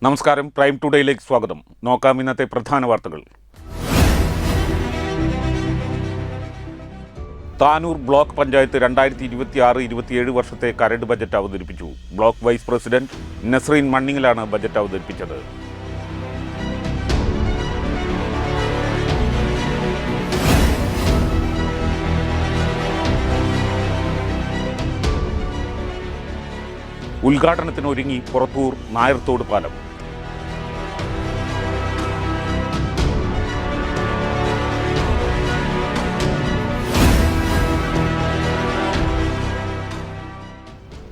നമസ്കാരം, പ്രൈം ടുഡേയിലേക്ക് സ്വാഗതം. നോക്കാം ഇന്നത്തെ പ്രധാന വാർത്തകൾ. താനൂർ ബ്ലോക്ക് പഞ്ചായത്ത് 2026-27 വർഷത്തെ കരട് ബജറ്റ് അവതരിപ്പിച്ചു. ബ്ലോക്ക് വൈസ് പ്രസിഡന്റ് നസ്രീൻ മണ്ണിങ്ങിലാണ് ബജറ്റ് അവതരിപ്പിച്ചത്. ഉദ്ഘാടനത്തിനൊരുങ്ങി പുറത്തൂർ നായർത്തോട് പാലം.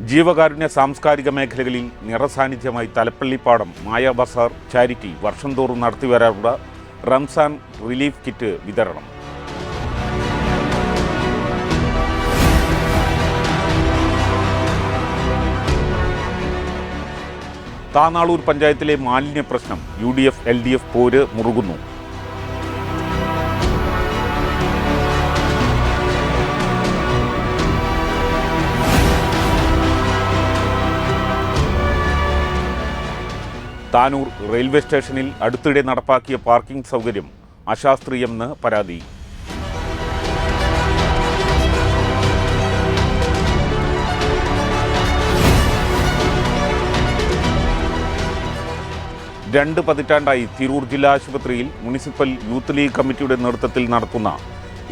ജീവകാരുണ്യ സാംസ്കാരിക മേഖലകളിൽ നിറസാന്നിധ്യമായി തലപ്പള്ളിപ്പാടം മായ ബസാർ ചാരിറ്റി വർഷം തോറും നടത്തിവരാറുള്ള റംസാൻ റിലീഫ് കിറ്റ് വിതരണം. താനാളൂർ പഞ്ചായത്തിലെ മാലിന്യ പ്രശ്നം UDF LDF പോര് മുറുകുന്നു. താനൂർ റെയിൽവേ സ്റ്റേഷനിൽ അടുത്തിടെ നടപ്പാക്കിയ പാർക്കിംഗ് സൗകര്യം അശാസ്ത്രീയമെന്ന് പരാതി. രണ്ട് പതിറ്റാണ്ടായി തിരൂർ ജില്ലാ ആശുപത്രിയിൽ മുനിസിപ്പൽ യൂത്ത് ലീഗ് കമ്മിറ്റിയുടെ നേതൃത്വത്തിൽ നടത്തുന്ന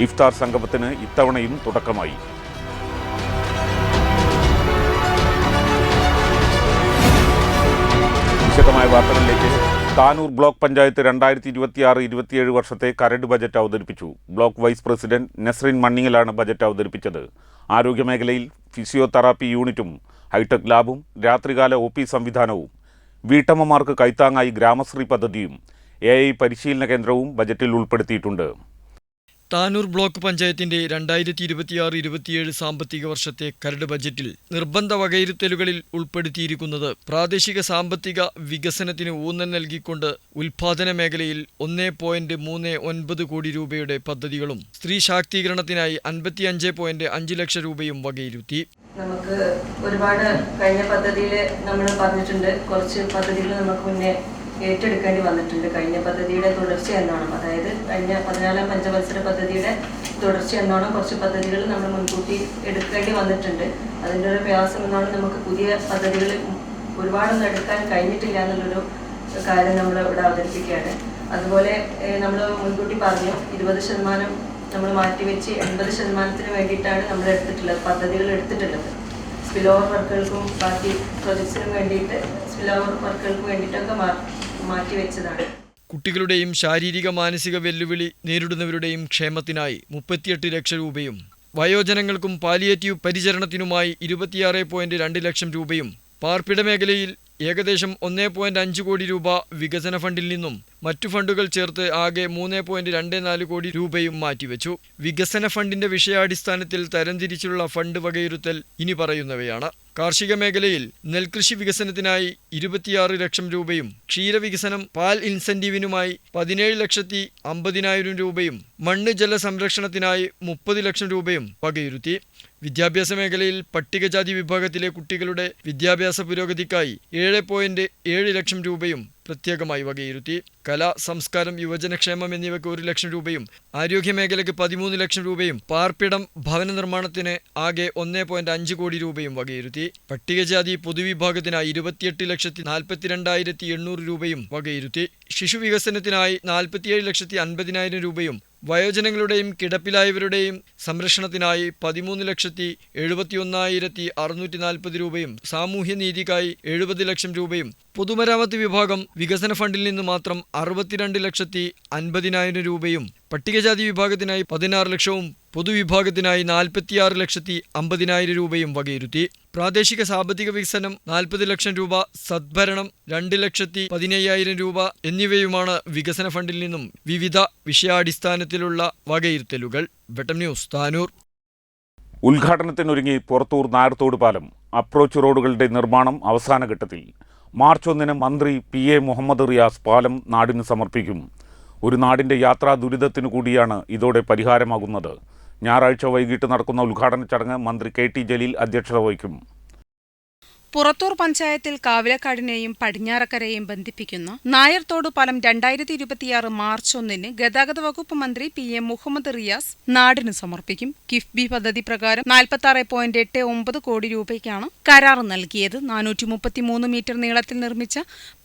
ഇഫ്താർ സംഗമത്തിന് ഇത്തവണയും തുടക്കമായി. വിശദമായ വാർത്തകളിലേക്ക്. താനൂർ ബ്ലോക്ക് പഞ്ചായത്ത് 2026-27 വർഷത്തെ കരട് ബജറ്റ് അവതരിപ്പിച്ചു. ബ്ലോക്ക് വൈസ് പ്രസിഡന്റ് നസ്രീൻ മണ്ണിങ്ങിലാണ് ബജറ്റ് അവതരിപ്പിച്ചത്. ആരോഗ്യമേഖലയിൽ ഫിസിയോതെറാപ്പി യൂണിറ്റും ഹൈടെക് ലാബും രാത്രികാല OP സംവിധാനവും വീട്ടമ്മമാർക്ക് കൈത്താങ്ങായി ഗ്രാമശ്രീ പദ്ധതിയും AI പരിശീലന കേന്ദ്രവും ബജറ്റിൽ ഉൾപ്പെടുത്തിയിട്ടുണ്ട്. താനൂർ ബ്ലോക്ക് പഞ്ചായത്തിന്റെ 2026-27 സാമ്പത്തിക വർഷത്തെ കരട് ബജറ്റിൽ നിർബന്ധ വകയിരുത്തലുകളിൽ ഉൾപ്പെടുത്തിയിരിക്കുന്നത് പ്രാദേശിക സാമ്പത്തിക വികസനത്തിന് ഊന്നൽ നൽകിക്കൊണ്ട് ഉൽപാദന മേഖലയിൽ 1.39 കോടി രൂപയുടെ പദ്ധതികളും സ്ത്രീ ശാക്തീകരണത്തിനായി 55.5 ലക്ഷം രൂപയും വകയിരുത്തി. നമുക്ക് ഒരുപാട് കഴിഞ്ഞ പദ്ധതിയിൽ നമ്മൾ പറഞ്ഞിട്ടുണ്ട്, കുറച്ച് പദ്ധതികൾ നമുക്ക് മുന്നേ ഏറ്റെടുക്കേണ്ടി വന്നിട്ടുണ്ട്. കഴിഞ്ഞ പദ്ധതിയുടെ തുടർച്ച എന്നോണം, അതായത് കഴിഞ്ഞ 14ാം പഞ്ചവത്സര പദ്ധതിയുടെ തുടർച്ച എന്നോണം കുറച്ച് പദ്ധതികൾ നമ്മൾ മുൻകൂട്ടി എടുക്കേണ്ടി വന്നിട്ടുണ്ട്. അതിൻ്റെ ഒരു പ്രയാസം എന്നോണം നമുക്ക് പുതിയ പദ്ധതികൾ ഒരുപാടൊന്നും എടുക്കാൻ കഴിഞ്ഞിട്ടില്ല എന്നുള്ളൊരു കാര്യം നമ്മൾ ഇവിടെ അവതരിപ്പിക്കുകയാണ്. അതുപോലെ നമ്മൾ മുൻകൂട്ടി പറഞ്ഞു 20% നമ്മൾ മാറ്റിവെച്ച് 80% വേണ്ടിയിട്ടാണ് നമ്മൾ പദ്ധതികൾ എടുത്തിട്ടുള്ളത്. സ്പിൽ ഓവർ വർക്കുകൾക്കും ബാക്കി പ്രൊജക്ട്സിനും വേണ്ടിയിട്ട് സ്പിൽ ഓവർ വർക്കുകൾക്ക് വേണ്ടിയിട്ടൊക്കെ മാറ്റിവെച്ചതാണ്. കുട്ടികളുടെയും ശാരീരിക മാനസിക വെല്ലുവിളി നേരിടുന്നവരുടെയും ക്ഷേമത്തിനായി 38 ലക്ഷം രൂപയും വയോജനങ്ങൾക്കും പാലിയേറ്റീവ് പരിചരണത്തിനുമായി 26.2 ലക്ഷം രൂപയും പാർപ്പിട മേഖലയിൽ ഏകദേശം 1.5 കോടി രൂപ വികസന ഫണ്ടിൽ നിന്നും മറ്റു ഫണ്ടുകൾ ചേർത്ത് ആകെ 3.24 കോടി രൂപയും മാറ്റിവെച്ചു. വികസന ഫണ്ടിന്റെ വിഷയാടിസ്ഥാനത്തിൽ തരംതിരിച്ചുള്ള ഫണ്ട് വകയിരുത്തൽ ഇനി പറയുന്നവയാണ്. കാർഷിക മേഖലയിൽ നെൽകൃഷി വികസനത്തിനായി 26 ലക്ഷം രൂപയും ക്ഷീരവികസനം പാൽ ഇൻസെന്റീവിനുമായി 17,50,000 രൂപയും മണ്ണ് ജല സംരക്ഷണത്തിനായി 30 ലക്ഷം രൂപയും വകയിരുത്തി. വിദ്യാഭ്യാസ മേഖലയിൽ പട്ടികജാതി വിഭാഗത്തിലെ കുട്ടികളുടെ വിദ്യാഭ്യാസ പുരോഗതിക്കായി 7.7 ലക്ഷം രൂപയും പ്രത്യേകമായി വകയിരുത്തി. കല, സംസ്കാരം, യുവജനക്ഷേമം എന്നിവയ്ക്ക് 1 ലക്ഷം രൂപയും ആരോഗ്യമേഖലയ്ക്ക് 13 ലക്ഷം രൂപയും പാർപ്പിടം ഭവന നിർമ്മാണത്തിന് ആകെ 1.5 കോടി രൂപയും വകയിരുത്തി. പട്ടികജാതി പൊതുവിഭാഗത്തിനായി 28,42,800 രൂപയും വകയിരുത്തി. ശിശുവികസനത്തിനായി 47,50,000 രൂപയും വയോജനങ്ങളുടെയും കിടപ്പിലായവരുടെയും സംരക്ഷണത്തിനായി 13,71,640 രൂപയും സാമൂഹ്യനീതിക്കായി 70 ലക്ഷം രൂപയും പൊതുമരാമത്ത് വിഭാഗം വികസന ഫണ്ടിൽ നിന്ന് മാത്രം 62,50,000 രൂപയും പട്ടികജാതി വിഭാഗത്തിനായി 16 ലക്ഷവും പൊതുവിഭാഗത്തിനായി 46,50,000 രൂപയും വകയിരുത്തി. പ്രാദേശിക സാമ്പത്തിക വികസനം 40 ലക്ഷം രൂപ, സദ്ഭരണം 2,15,000 രൂപ എന്നിവയുമാണ് വികസന ഫണ്ടിൽ നിന്നും വിവിധ വിഷയാടിസ്ഥാനത്തിലുള്ള വകയിരുത്തലുകൾ. വെട്ടം ന്യൂസ്, താനൂർ. ഉദ്ഘാടനത്തിനൊരുങ്ങി പുറത്തൂർ നായർത്തോട് പാലം. അപ്രോച്ച് റോഡുകളുടെ നിർമ്മാണം അവസാന ഘട്ടത്തിൽ. മാർച്ച് 1 മന്ത്രി PA മുഹമ്മദ് റിയാസ് പാലം നാടിന് സമർപ്പിക്കും. ഒരു നാടിൻ്റെ യാത്രാ ദുരിതത്തിനു കൂടിയാണ് ഇതോടെ പരിഹാരമാകുന്നത്. ഞായറാഴ്ച വൈകിട്ട് നടക്കുന്ന ഉദ്ഘാടന ചടങ്ങ് മന്ത്രി KT ജലീൽ അധ്യക്ഷത വഹിക്കും. പുറത്തൂർ പഞ്ചായത്തിൽ കാവിലക്കാടിനെയും പടിഞ്ഞാറക്കരയെയും ബന്ധിപ്പിക്കുന്ന നായർത്തോട് പാലം 2026 മാർച്ച് 1 ഗതാഗത വകുപ്പ് മന്ത്രി PA മുഹമ്മദ് റിയാസ് നാടിന് സമർപ്പിക്കും. കിഫ്ബി പദ്ധതി പ്രകാരം 46.89 കോടി രൂപയ്ക്കാണ് കരാർ നൽകിയത്. 433 മീറ്റർ നീളത്തിൽ നിർമ്മിച്ച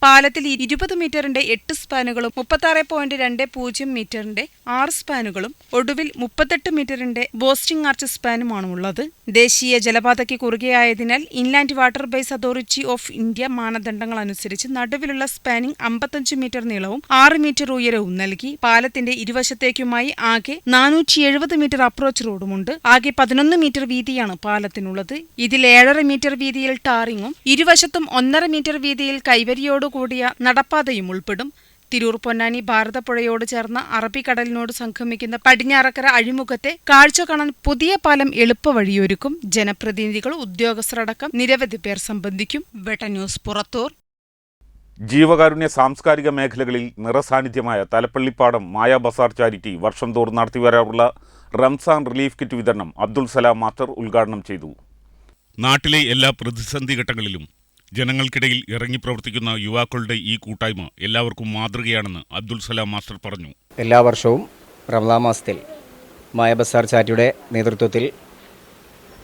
പാലത്തിൽ 20 മീറ്ററിന്റെ 8 സ്പാനുകളും 36.20 മീറ്ററിന്റെ 6 സ്പാനുകളും ഒടുവിൽ 38 മീറ്ററിന്റെ ബോസ്റ്റിംഗ് ആർച്ച് സ്പാനുമാണ് ഉള്ളത്. ദേശീയ ജലപാതയ്ക്ക് കുറുകെയായതിനാൽ Inland Water Authority of India മാനദണ്ഡങ്ങൾ അനുസരിച്ച് നടുവിലുള്ള സ്പാനിംഗ് 55 മീറ്റർ നീളവും 6 മീറ്റർ ഉയരവും നൽകി. പാലത്തിന്റെ ഇരുവശത്തേക്കുമായി ആകെ 470 മീറ്റർ അപ്രോച്ച് റോഡുമുണ്ട്. ആകെ 11 മീറ്റർ വീതിയാണ് പാലത്തിനുള്ളത്. ഇതിൽ 7.5 മീറ്റർ വീതിയിൽ ടാറിങ്ങും ഇരുവശത്തും 1.5 മീറ്റർ വീതിയിൽ കൈവരിയോടുകൂടിയ നടപ്പാതയും ഉൾപ്പെടും. തിരൂർ പൊന്നാനി ഭാരതപ്പുഴയോട് ചേർന്ന അറബിക്കടലിനോട് സംഗമിക്കുന്ന പടിഞ്ഞാറക്കര അഴിമുഖത്തെ കാഴ്ച കാണാൻ പുതിയ പാലം എളുപ്പവഴിയൊരുക്കും. ജനപ്രതിനിധികൾ, ഉദ്യോഗസ്ഥരടക്കം നിരവധി പേർ സംബന്ധിക്കും. വെട്ടം ന്യൂസ്, പുറത്തൂർ. ജീവകാരുണ്യ സാംസ്കാരിക മേഖലകളിൽ നിറസാന്നിധ്യമായ തലപ്പള്ളിപ്പാടം മായ ബസാർ ചാരിറ്റി വർഷം തോറും നടത്തിവരാറുള്ള റംസാൻ റിലീഫ് കിറ്റ് വിതരണം അബ്ദുൾ സലാം മാസ്റ്റർ ഉദ്ഘാടനം ചെയ്തു. നാട്ടിലെ എല്ലാ പ്രതിസന്ധി ഘട്ടങ്ങളിലും ജനങ്ങൾക്കിടയിൽ ഇറങ്ങി പ്രവർത്തിക്കുന്ന യുവാക്കളുടെ ഈ കൂട്ടായ്മ എല്ലാവർക്കും മാതൃകയാണെന്ന് അബ്ദുൾ സലാം മാസ്റ്റർ പറഞ്ഞു. എല്ലാ വർഷവും റമദാൻ മാസത്തിൽ മായ ബസാർ ചാരിറ്റിയുടെ നേതൃത്വത്തിൽ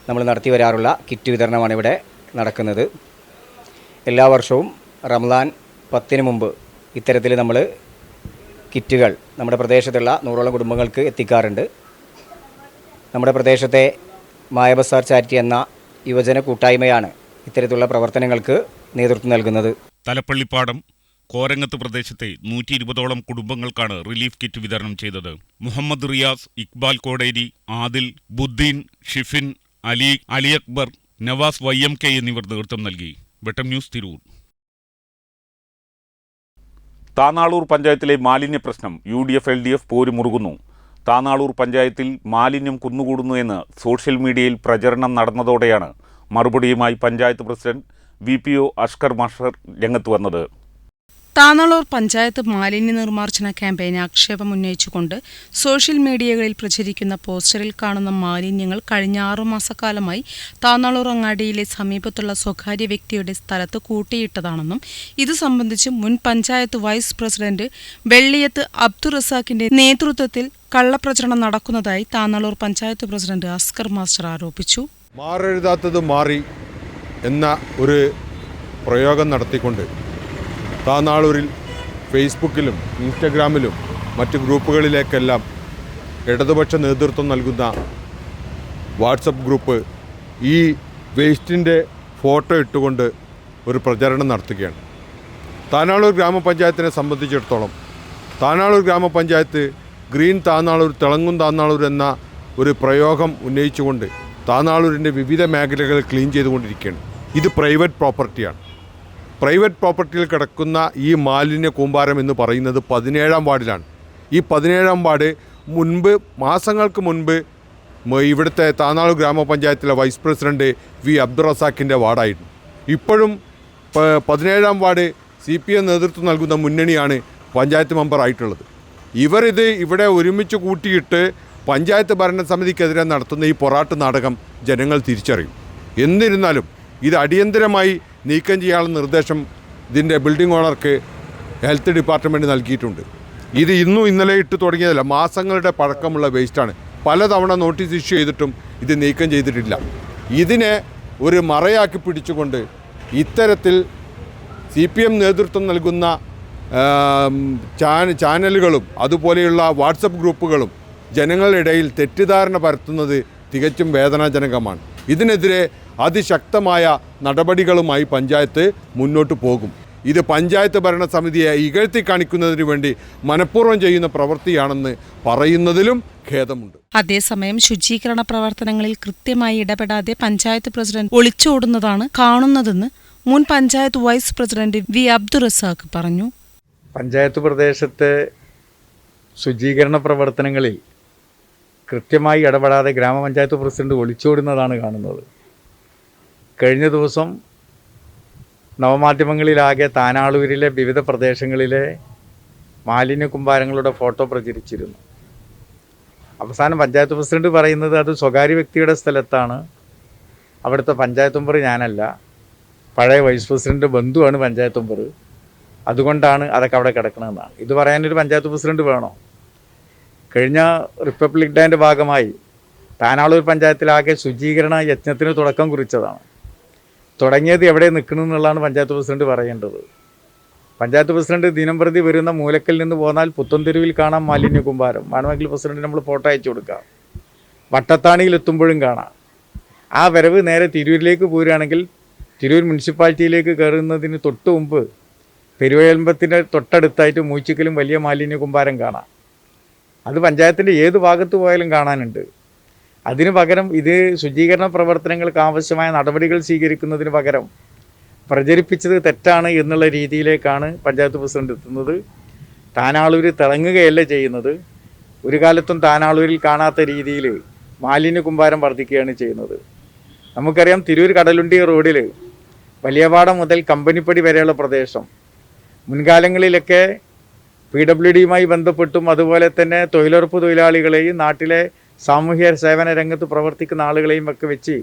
നമ്മൾ നടത്തി വരാറുള്ള കിറ്റ് വിതരണമാണ് ഇവിടെ നടക്കുന്നത്. എല്ലാ വർഷവും റമദാൻ 10 മുമ്പ് ഇത്തരത്തിൽ നമ്മൾ കിറ്റുകൾ നമ്മുടെ പ്രദേശത്തുള്ള 100ഓളം കുടുംബങ്ങൾക്ക് എത്തിക്കാറുണ്ട്. നമ്മുടെ പ്രദേശത്തെ മായ ബസാർ ചാരിറ്റി എന്ന യുവജന കൂട്ടായ്മയാണ് ഇത്തരത്തിലുള്ള പ്രവർത്തനങ്ങൾക്ക് നേതൃത്വം നൽകുന്നത്. തലപ്പള്ളിപ്പാടം കോരങ്ങത്ത് പ്രദേശത്തെ 120ഓളം കുടുംബങ്ങൾക്കാണ് റിലീഫ് കിറ്റ് വിതരണം ചെയ്തത്. മുഹമ്മദ് റിയാസ്, ഇക്ബാൽ കോടേരി, ആദിൽ, ബുദ്ദീൻ, ഷിഫിൻ, അലി അക്ബർ, നവാസ് YMK എന്നിവർ നേതൃത്വം നൽകി. വെട്ടം ന്യൂസ്, തിരൂർ. താനാളൂർ പഞ്ചായത്തിലെ മാലിന്യ പ്രശ്നം UDF LDF പോരുമുറുകുന്നു. താനാളൂർ പഞ്ചായത്തിൽ മാലിന്യം കുന്നുകൂടുന്നു എന്ന് സോഷ്യൽ മീഡിയയിൽ പ്രചരണം നടന്നതോടെയാണ് മറുപടിയുമായി panchayat president VPO Ashkar master രംഗത്ത് വന്നത്. താനാളൂർ പഞ്ചായത്ത് മാലിന്യ നിർമ്മാർജ്ജന ക്യാമ്പയിന് ആക്ഷേപം ഉന്നയിച്ചുകൊണ്ട് സോഷ്യൽ മീഡിയകളിൽ പ്രചരിക്കുന്ന പോസ്റ്ററിൽ കാണുന്ന മാലിന്യങ്ങൾ കഴിഞ്ഞ 6 മാസക്കാലമായി താനാളൂർ അങ്ങാടിയിലെ സമീപത്തുള്ള സ്വകാര്യ വ്യക്തിയുടെ സ്ഥലത്ത് കൂട്ടിയിട്ടതാണെന്നും ഇത് സംബന്ധിച്ച് മുൻ പഞ്ചായത്ത് വൈസ് പ്രസിഡന്റ് വെള്ളിയത്ത് അബ്ദുൾ റസാഖിന്റെ നേതൃത്വത്തിൽ കള്ളപ്രചരണം നടക്കുന്നതായി താനാളൂർ പഞ്ചായത്ത് പ്രസിഡന്റ് അസ്കർ മാസ്റ്റർ ആരോപിച്ചു. മാറെഴുതാത്തത് മാറി എന്ന ഒരു പ്രയോഗം നടത്തിക്കൊണ്ട് താനാളൂരിൽ ഫേസ്ബുക്കിലും ഇൻസ്റ്റഗ്രാമിലും മറ്റ് ഗ്രൂപ്പുകളിലേക്കെല്ലാം ഇടതുപക്ഷ നേതൃത്വം നൽകുന്ന വാട്സപ്പ് ഗ്രൂപ്പ് ഈ വേസ്റ്റിൻ്റെ ഫോട്ടോ ഇട്ടുകൊണ്ട് ഒരു പ്രചരണം നടത്തുകയാണ്. താനാളൂർ ഗ്രാമപഞ്ചായത്തിനെ സംബന്ധിച്ചിടത്തോളം താനാളൂർ ഗ്രാമപഞ്ചായത്ത് ഗ്രീൻ താനാളൂർ, തിളങ്ങും താനാളൂർ എന്ന ഒരു പ്രയോഗം ഉന്നയിച്ചുകൊണ്ട് താനാളൂരിൻ്റെ വിവിധ മേഖലകൾ ക്ലീൻ ചെയ്തുകൊണ്ടിരിക്കുകയാണ്. ഇത് പ്രൈവറ്റ് പ്രോപ്പർട്ടിയാണ്. പ്രൈവറ്റ് പ്രോപ്പർട്ടിയിൽ കിടക്കുന്ന ഈ മാലിന്യ കൂമ്പാരം എന്ന് പറയുന്നത് 17-ാം വാർഡിലാണ്. ഈ 17-ാം വാർഡ് മാസങ്ങൾക്ക് മുൻപ് ഇവിടുത്തെ താനാളൂർ ഗ്രാമപഞ്ചായത്തിലെ വൈസ് പ്രസിഡന്റ് V അബ്ദുൾ റസാഖിൻ്റെ വാർഡായിരുന്നു. ഇപ്പോഴും 17-ാം വാർഡ് CPM നേതൃത്വം നൽകുന്ന മുന്നണിയാണ് പഞ്ചായത്ത് മെമ്പറായിട്ടുള്ളത്. ഇവരിത് ഇവിടെ ഒരുമിച്ച് കൂട്ടിയിട്ട് പഞ്ചായത്ത് ഭരണസമിതിക്കെതിരെ നടത്തുന്ന ഈ പൊറാട്ട് നാടകം ജനങ്ങൾ തിരിച്ചറിയും. എന്നിരുന്നാലും ഇത് അടിയന്തരമായി നീക്കം ചെയ്യാനുള്ള നിർദ്ദേശം ഇതിൻ്റെ ബിൽഡിംഗ് ഓണർക്ക് ഹെൽത്ത് ഡിപ്പാർട്ട്മെൻറ്റ് നൽകിയിട്ടുണ്ട്. ഇത് ഇന്നും ഇന്നലെ ഇട്ട് തുടങ്ങിയതല്ല, മാസങ്ങളുടെ പഴക്കമുള്ള വേസ്റ്റാണ്. പലതവണ നോട്ടീസ് ഇഷ്യൂ ചെയ്തിട്ടും ഇത് നീക്കം ചെയ്തിട്ടില്ല. ഇതിനെ ഒരു മറയാക്കി പിടിച്ചുകൊണ്ട് ഇത്തരത്തിൽ CPM നേതൃത്വം നൽകുന്ന ചാനലുകളും അതുപോലെയുള്ള വാട്സപ്പ് ഗ്രൂപ്പുകളും ജനങ്ങളുടെ ഇടയിൽ തെറ്റിദ്ധാരണ പരത്തുന്നത് തികച്ചും വേദനാജനകമാണ്. ഇതിനെതിരെ അതിശക്തമായ നടപടികളുമായി പഞ്ചായത്ത് മുന്നോട്ട് പോകും. ഇത് പഞ്ചായത്ത് ഭരണസമിതിയെ ഇകഴ്ത്തി കാണിക്കുന്നതിന് വേണ്ടി മനഃപൂർവ്വം ചെയ്യുന്ന പ്രവൃത്തിയാണെന്ന് പറയുന്നതിലും ഖേദമുണ്ട്. അതേസമയം ശുചീകരണ പ്രവർത്തനങ്ങളിൽ കൃത്യമായി ഇടപെടാതെ പഞ്ചായത്ത് പ്രസിഡന്റ് ഒളിച്ചോടുന്നതാണ് കാണുന്നതെന്ന് മുൻ panchayat vice president V Abdurazak പറഞ്ഞു. പഞ്ചായത്ത് പ്രദേശത്തെ ശുചീകരണ പ്രവർത്തനങ്ങളിൽ കൃത്യമായി ഇടപെടാതെ ഗ്രാമപഞ്ചായത്ത് പ്രസിഡന്റ് ഒളിച്ചോടുന്നതാണ് കാണുന്നത്. കഴിഞ്ഞ ദിവസം നവമാധ്യമങ്ങളിലാകെ താനാളൂരിലെ വിവിധ പ്രദേശങ്ങളിലെ മാലിന്യ കുമ്പാരങ്ങളുടെ ഫോട്ടോ പ്രചരിച്ചിരുന്നു. അവസാനം പഞ്ചായത്ത് പ്രസിഡന്റ് പറയുന്നത് അത് സ്വകാര്യ വ്യക്തിയുടെ സ്ഥലത്താണ്, അവിടുത്തെ പഞ്ചായത്ത് മെമ്പർ ഞാനല്ല, പഴയ വൈസ് പ്രസിഡന്റ് ബന്ധുവാണ് പഞ്ചായത്ത് മെമ്പർ, അതുകൊണ്ടാണ് അതൊക്കെ അവിടെ കിടക്കണമെന്നാണ്. ഇത് പറയാനൊരു പഞ്ചായത്ത് പ്രസിഡന്റ് വേണോ? കഴിഞ്ഞ റിപ്പബ്ലിക് ഡേൻ്റെ ഭാഗമായി താനാളൂർ പഞ്ചായത്തിലാകെ ശുചീകരണ യജ്ഞത്തിന് തുടക്കം കുറിച്ചതാണ്. തുടങ്ങിയത് എവിടെ നിൽക്കണമെന്നുള്ളതാണ് പഞ്ചായത്ത് പ്രസിഡന്റ് പറയേണ്ടത്. പഞ്ചായത്ത് പ്രസിഡന്റ് ദിനംപ്രതി വരുന്ന മൂലക്കൽ നിന്ന് പോന്നാൽ പുത്തൻതെരുവിൽ കാണാം മാലിന്യ കുമ്പാരം. വേണമെങ്കിൽ പ്രസിഡന്റ് നമ്മൾ ഫോട്ടോ അയച്ചു കൊടുക്കാം. വട്ടത്താണിയിൽ എത്തുമ്പോഴും കാണാം. ആ വരവ് നേരെ തിരൂരിലേക്ക് പോരുകയാണെങ്കിൽ തിരൂർ മുനിസിപ്പാലിറ്റിയിലേക്ക് കയറുന്നതിന് തൊട്ട് മുമ്പ് പെരുവയൽമ്പത്തിൻ്റെ തൊട്ടടുത്തായിട്ട് മൂച്ചിക്കലും വലിയ മാലിന്യ കുമ്പാരം കാണാം. അത് പഞ്ചായത്തിൻ്റെ ഏത് ഭാഗത്ത് പോയാലും കാണാനുണ്ട്. അതിനു പകരം ഇത് ശുചീകരണ പ്രവർത്തനങ്ങൾക്ക് ആവശ്യമായ നടപടികൾ സ്വീകരിക്കുന്നതിന് പകരം പ്രചരിപ്പിച്ചത് തെറ്റാണ് എന്നുള്ള രീതിയിലേക്കാണ് പഞ്ചായത്ത് പ്രസിഡന്റ് എത്തുന്നത്. താനാളൂർ തിളങ്ങുകയല്ല ചെയ്യുന്നത്. ഒരു കാലത്തും താനാളൂരിൽ കാണാത്ത രീതിയിൽ മാലിന്യ കുമ്പാരം വർദ്ധിക്കുകയാണ് ചെയ്യുന്നത്. നമുക്കറിയാം, തിരൂർ കടലുണ്ടി റോഡിൽ വലിയപാടം മുതൽ കമ്പനിപ്പടി വരെയുള്ള പ്രദേശം മുൻകാലങ്ങളിലൊക്കെ PWDയുമായി ബന്ധപ്പെട്ടും അതുപോലെ തന്നെ തൊഴിലുറപ്പ് തൊഴിലാളികളെയും നാട്ടിലെ സാമൂഹ്യ സേവന രംഗത്ത് പ്രവർത്തിക്കുന്ന ആളുകളെയും ഒക്കെ വെച്ച്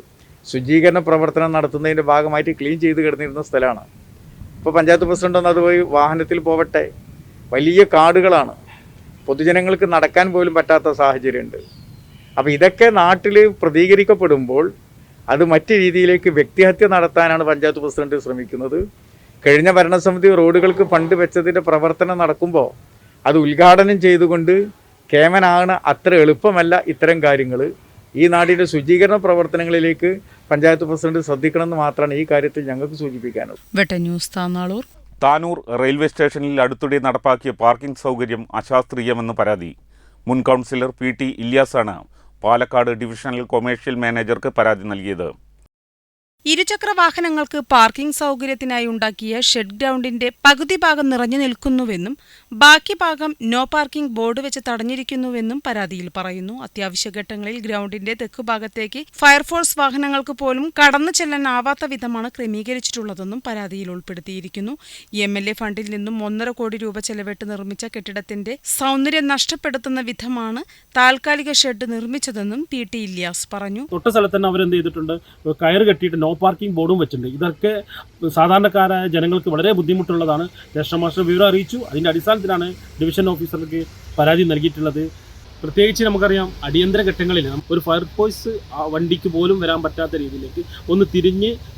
ശുചീകരണ പ്രവർത്തനം നടത്തുന്നതിൻ്റെ ഭാഗമായിട്ട് ക്ലീൻ ചെയ്ത് കിടന്നിരുന്ന സ്ഥലമാണ്. ഇപ്പോൾ പഞ്ചായത്ത് പ്രസിഡന്റ് ഒന്ന് അതുപോയി വാഹനത്തിൽ പോവട്ടെ, വലിയ കാടുകളാണ്, പൊതുജനങ്ങൾക്ക് നടക്കാൻ പോലും പറ്റാത്ത സാഹചര്യമുണ്ട്. അപ്പോൾ ഇതൊക്കെ നാട്ടിൽ പ്രതികരിക്കപ്പെടുമ്പോൾ അത് മറ്റു രീതിയിലേക്ക് വ്യക്തിഹത്യ നടത്താനാണ് പഞ്ചായത്ത് പ്രസിഡന്റ് ശ്രമിക്കുന്നത്. കഴിഞ്ഞ ഭരണസമിതി റോഡുകൾക്ക് ഫണ്ട് വെച്ചതിൻ്റെ പ്രവർത്തനം നടക്കുമ്പോൾ അത് ഉദ്ഘാടനം ചെയ്തുകൊണ്ട് കേമനാകണ അത്ര എളുപ്പമല്ല ഇത്തരം കാര്യങ്ങൾ. ഈ നാടിൻ്റെ ശുചീകരണ പ്രവർത്തനങ്ങളിലേക്ക് പഞ്ചായത്ത് പ്രസിഡന്റ് ശ്രദ്ധിക്കണമെന്ന് മാത്രമാണ് ഈ കാര്യത്തിൽ ഞങ്ങൾക്ക് സൂചിപ്പിക്കാനുള്ളത്. വെട്ട ന്യൂസ് താനാളൂർ. താനൂർ റെയിൽവേ സ്റ്റേഷനിൽ അടുത്തിടെ നടപ്പാക്കിയ പാർക്കിംഗ് സൗകര്യം അശാസ്ത്രീയമെന്ന് പരാതി. മുൻ കൗൺസിലർ PT ഇല്യാസാണ് പാലക്കാട് ഡിവിഷണൽ കൊമേഴ്ഷ്യൽ മാനേജർക്ക് പരാതി നൽകിയത്. ഇരുചക്ര വാഹനങ്ങൾക്ക് പാർക്കിംഗ് സൗകര്യത്തിനായി ഉണ്ടാക്കിയ ഷെഡ് ഗ്രൗണ്ടിന്റെ പകുതി ഭാഗം നിറഞ്ഞു നിൽക്കുന്നുവെന്നും ബാക്കി ഭാഗം നോ പാർക്കിംഗ് ബോർഡ് വെച്ച് തടഞ്ഞിരിക്കുന്നുവെന്നും പരാതിയിൽ പറയുന്നു. അത്യാവശ്യ ഘട്ടങ്ങളിൽ ഗ്രൗണ്ടിന്റെ തെക്കുഭാഗത്തേക്ക് ഫയർഫോഴ്സ് വാഹനങ്ങൾക്ക് പോലും കടന്നു ചെല്ലാനാവാത്ത വിധമാണ് ക്രമീകരിച്ചിട്ടുള്ളതെന്നും പരാതിയിൽ ഉൾപ്പെടുത്തിയിരിക്കുന്നു. MLA ഫണ്ടിൽ നിന്നും 1.5 കോടി രൂപ ചെലവിട്ട് നിർമ്മിച്ച കെട്ടിടത്തിന്റെ സൗന്ദര്യം നഷ്ടപ്പെടുത്തുന്ന വിധമാണ് താൽക്കാലിക ഷെഡ് നിർമ്മിച്ചതെന്നും PT ഇല്യാസ് പറഞ്ഞു. തൊട്ട സ്ഥലത്ത് തന്നെ അവരെന്ത് ചെയ്തിട്ടുണ്ട്, കയറ് കെട്ടിയിട്ട് നോ പാർക്കിംഗ് ബോർഡും വെച്ചിട്ടുണ്ട്. ഇതൊക്കെ സാധാരണക്കാരായ ജനങ്ങൾക്ക് വളരെ ബുദ്ധിമുട്ടുള്ളതാണ്. രജിസ്ട്രാർ മാസ്റ്റർ വിവരം അറിയിച്ചു. അതിൻ്റെ അടിസ്ഥാനത്തിലാണ് ഡിവിഷൻ ഓഫീസർക്ക് പരാതി നൽകിയിട്ടുള്ളത്. പ്രത്യേകിച്ച് നമുക്കറിയാം, അടിയന്തര ഘട്ടങ്ങളിൽ ഒരു ഫയർഫോഴ്സ് വണ്ടിക്ക് പോലും വരാൻ പറ്റാത്ത രീതിയിലേക്ക് ഒന്ന്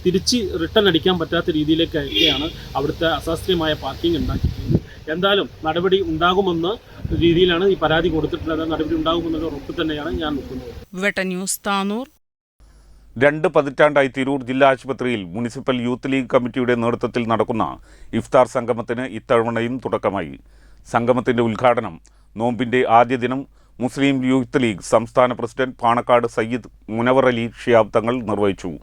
തിരിച്ച് റിട്ടേൺ അടിക്കാൻ പറ്റാത്ത രീതിയിലേക്കൊക്കെയാണ് അവിടുത്തെ അശാസ്ത്രീയമായ പാർക്കിംഗ് ഉണ്ടാക്കിയിട്ടുള്ളത്. എന്തായാലും നടപടി ഉണ്ടാകുമെന്ന രീതിയിലാണ് ഈ പരാതി കൊടുത്തിട്ടുള്ളത്. നടപടി ഉണ്ടാകുമെന്നുള്ള ഉറപ്പ് തന്നെയാണ് ഞാൻ നിൽക്കുന്നത്. വെട്ട ന്യൂസ് താനൂർ. 2 പതിറ്റാണ്ടായി തിരൂർ ജില്ലാ ആശുപത്രിയിൽ മുനിസിപ്പൽ യൂത്ത് ലീഗ് കമ്മിറ്റിയുടെ നേതൃത്വത്തിൽ നടക്കുന്ന ഇഫ്താർ സംഗമത്തിന് ഇത്തവണയും തുടക്കമായി. സംഗമത്തിൻ്റെ ഉദ്ഘാടനം നോമ്പിൻ്റെ ആദ്യ ദിനം മുസ്ലിം യൂത്ത് ലീഗ് സംസ്ഥാന പ്രസിഡന്റ് പാണക്കാട് സയ്യിദ് മുനവർ അലി ഷിഹാബ് തങ്ങൾ നിർവഹിച്ചു.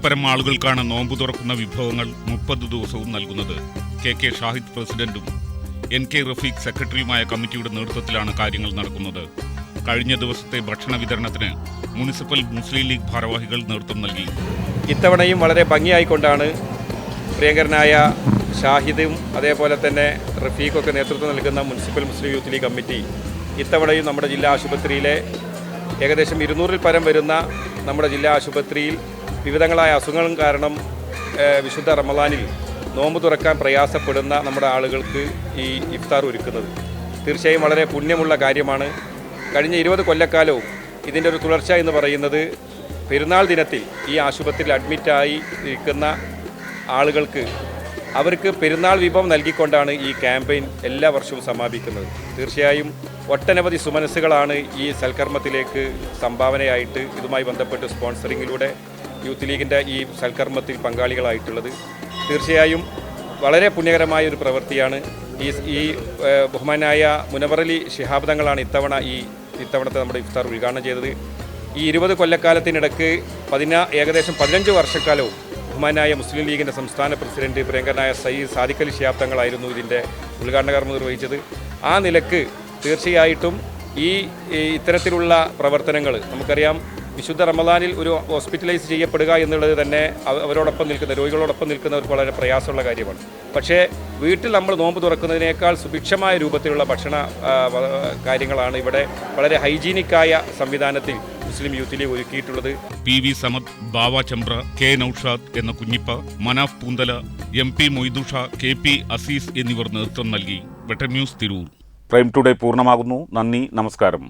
പരം ആളുകൾക്കാണ് നോമ്പ് തുറക്കുന്ന വിഭവങ്ങൾ 30 ദിവസവും നൽകുന്നത്. KK ഷാഹിദ് പ്രസിഡന്റും NK റഫീഖ് സെക്രട്ടറിയുമായ കമ്മിറ്റിയുടെ നേതൃത്വത്തിലാണ് കാര്യങ്ങൾ നടക്കുന്നത്. കഴിഞ്ഞ ദിവസത്തെ ഭക്ഷണ വിതരണത്തിന് മുനിസിപ്പൽ മുസ്ലിം ലീഗ് ഭാരവാഹികൾ നേതൃത്വം നൽകി. ഇത്തവണയും വളരെ ഭംഗിയായിക്കൊണ്ടാണ് പ്രിയങ്കരനായ ഷാഹിദും അതേപോലെ തന്നെ റഫീഖൊക്കെ നേതൃത്വം നൽകുന്ന മുനിസിപ്പൽ മുസ്ലിം യൂത്ത് ലീഗ് കമ്മിറ്റി ഇത്തവണയും നമ്മുടെ ജില്ലാ ആശുപത്രിയിലെ ഏകദേശം 200-ൽ പരം വരുന്ന നമ്മുടെ ജില്ലാ ആശുപത്രിയിൽ വിവിധങ്ങളായ അസുഖങ്ങളും കാരണം വിശുദ്ധ റമദാനിൽ നോമ്പ് തുറക്കാൻ പ്രയാസപ്പെടുന്ന നമ്മുടെ ആളുകൾക്ക് ഈ ഇഫ്താർ ഒരുക്കുന്നത് തീർച്ചയായും വളരെ പുണ്യമുള്ള കാര്യമാണ്. കഴിഞ്ഞ 20 കൊല്ലക്കാലവും ഇതിൻ്റെ ഒരു തുടർച്ച എന്ന് പറയുന്നത് പെരുന്നാൾ ദിനത്തിൽ ഈ ആശുപത്രിയിൽ അഡ്മിറ്റായി ഇരിക്കുന്ന ആളുകൾക്ക് അവർക്ക് പെരുന്നാൾ വിഭവം നൽകിക്കൊണ്ടാണ് ഈ ക്യാമ്പയിൻ എല്ലാ വർഷവും സമാപിക്കുന്നത്. തീർച്ചയായും ഒട്ടനവധി സുമനസ്സുകളാണ് ഈ സൽക്കർമ്മത്തിലേക്ക് സംഭാവനയായിട്ട് ഇതുമായി ബന്ധപ്പെട്ട് സ്പോൺസറിങ്ങിലൂടെ യൂത്ത് ലീഗിൻ്റെ ഈ സൽക്കർമ്മത്തിൽ പങ്കാളികളായിട്ടുള്ളത്. തീർച്ചയായും വളരെ പുണ്യകരമായ ഒരു പ്രവൃത്തിയാണ്. ഈ ബഹുമാനായ മുനവറലി ശിഹാബ് തങ്ങളാണ് ഇത്തവണത്തെ നമ്മുടെ ഇഫ്താർ ഉദ്ഘാടനം ചെയ്തത്. ഈ 20 കൊല്ലക്കാലത്തിനിടയ്ക്ക് ഏകദേശം 15 വർഷക്കാലവും ബഹുമാനായ മുസ്ലിം ലീഗിൻ്റെ സംസ്ഥാന പ്രസിഡന്റ് പ്രിയങ്കരനായ സയ്യിദ് സാദിഖ് അലി ശിഹാബ് തങ്ങളായിരുന്നു ഇതിൻ്റെ ഉദ്ഘാടന കർമ്മം നിർവഹിച്ചത്. ആ നിലക്ക് തീർച്ചയായിട്ടും ഇത്തരത്തിലുള്ള പ്രവർത്തനങ്ങൾ നമുക്കറിയാം. വിശുദ്ധ റമദാനിൽ ഒരു ഹോസ്പിറ്റലൈസ് ചെയ്യപ്പെടുക എന്നുള്ളത് തന്നെ അവരോടൊപ്പം നിൽക്കുന്ന രോഗികളോടൊപ്പം നിൽക്കുന്നവർക്ക് വളരെ പ്രയാസമുള്ള കാര്യമാണ്. പക്ഷേ വീട്ടിൽ നമ്മൾ നോമ്പ് തുറക്കുന്നതിനേക്കാൾ സുഭിക്ഷമായ രൂപത്തിലുള്ള ഭക്ഷണ കാര്യങ്ങളാണ് ഇവിടെ വളരെ ഹൈജീനിക്കായ സംവിധാനത്തിൽ മുസ്ലിം യൂത്ത് ലീഗ് ഒരുക്കിയിട്ടുള്ളത്. PV സമദ്, ബാവ ചമ്പ്ര, K നൌഷാദ് എന്ന കുഞ്ഞിപ്പ, മനാഫ് പൂന്തല, MP മൊയ്തുഷ, KP അസീസ് എന്നിവർ നേതൃത്വം നൽകി. Butter news, Tirur. Prime today പൂർണ്ണമാകുന്നു. നന്ദി, നമസ്കാരം.